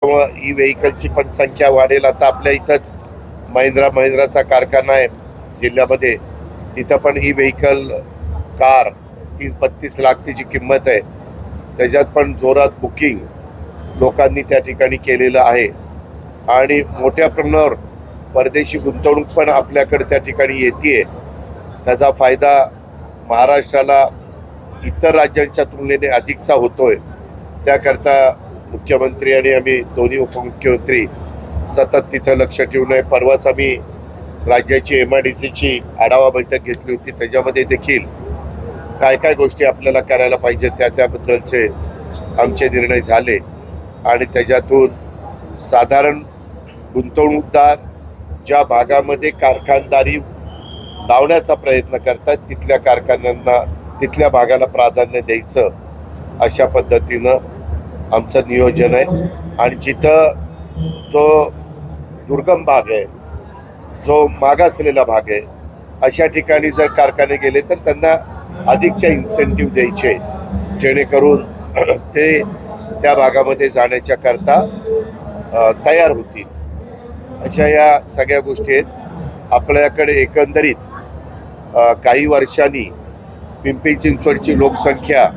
E व्हेकलची पण संख्या वाढेल. आता आपल्या इथंच महिंद्राचा कारखाना आहे जिल्ह्यामध्ये, तिथं पण ई व्हेकल कार 30-32 लाख त्याची किंमत आहे. त्याच्यात पण जोरात बुकिंग लोकांनी त्या ठिकाणी केलेलं आहे आणि मोठ्या प्रमाणावर परदेशी गुंतवणूक पण आपल्याकडे त्या ठिकाणी येते. त्याचा फायदा महाराष्ट्राला इतर राज्यांच्या तुलनेने अधिकचा होतोय. त्याकरता मुख्यमंत्री आणि आम्ही दोन्ही उपमुख्यमंत्री सतत तिथं लक्ष ठेवून आहे. परवाच आम्ही राज्याची MIDCची आढावा बैठक घेतली होती. त्याच्यामध्ये देखील काय काय गोष्टी आपल्याला करायला पाहिजे त्याबद्दलचे आमचे निर्णय झाले आणि त्याच्यातून साधारण गुंतवणूकदार ज्या भागामध्ये कारखानदारी लावण्याचा प्रयत्न करतात तिथल्या कारखान्यांना तिथल्या भागाला प्राधान्य द्यायचं, अशा पद्धतीनं आमचं नियोजन आहे. आणि जिथं जो दुर्गम भाग आहे, जो मागासलेला भाग आहे, अशा ठिकाणी जर कारखाने गेले तर त्यांना अधिकच्या इन्सेंटिव्ह द्यायचे, जेणेकरून ते त्या भागामध्ये जाण्याच्या करता तयार होतील. अशा या सगळ्या गोष्टी आहेत. आपल्याकडे एकंदरीत काही वर्षांनी पिंपरी चिंचवडची लोकसंख्या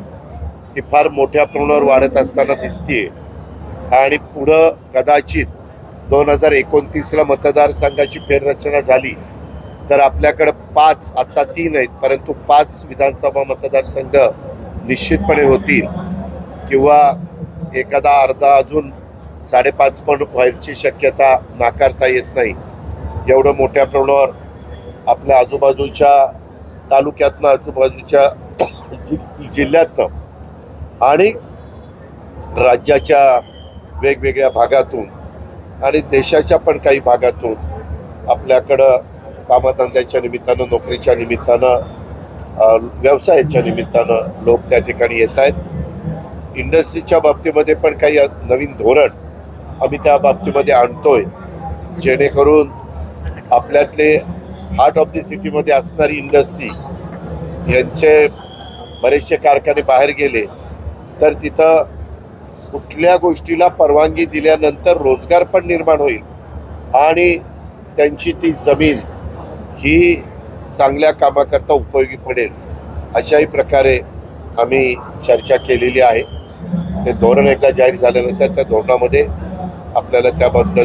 ही फार मोठ्या प्रमाणावर वाढत असताना दिसते आणि पुढं कदाचित 2029ला मतदारसंघाची फेररचना झाली तर आपल्याकडं 5, आता 3 आहेत, परंतु 5 विधानसभा मतदारसंघ निश्चितपणे होतील किंवा एखादा अर्धा अजून 5.5 पण व्हायची शक्यता नाकारता येत नाही. एवढं मोठ्या प्रमाणावर आपल्या आजूबाजूच्या तालुक्यातनं, आजूबाजूच्या जिल्ह्यातनं आणि राज्याच्या वेगवेगळ्या भागातून आणि देशाच्या पण काही भागातून आपल्याकडं कामधंद्याच्या निमित्तानं, नोकरीच्या निमित्तानं, व्यवसायाच्या निमित्तानं लोक त्या ठिकाणी येत आहेत. इंडस्ट्रीच्या बाबतीमध्ये पण काही नवीन धोरण आम्ही त्या बाबतीमध्ये आणतोय, जेणेकरून आपल्यातले हार्ट ऑफ द सिटीमध्ये असणारी इंडस्ट्री यांचे बरेचसे कारखाने बाहेर गेले तर तिथं कुठल्या गोष्टीला परवानगी दिल्यानंतर रोजगार पण निर्माण होईल आणि त्यांची ती जमीन ही चांगल्या कामाकरता उपयोगी पडेल. अशाही प्रकारे आम्ही चर्चा केलेली आहे. ते धोरण एकदा जाहीर झाल्यानंतर त्या धोरणामध्ये आपल्याला त्याबद्दल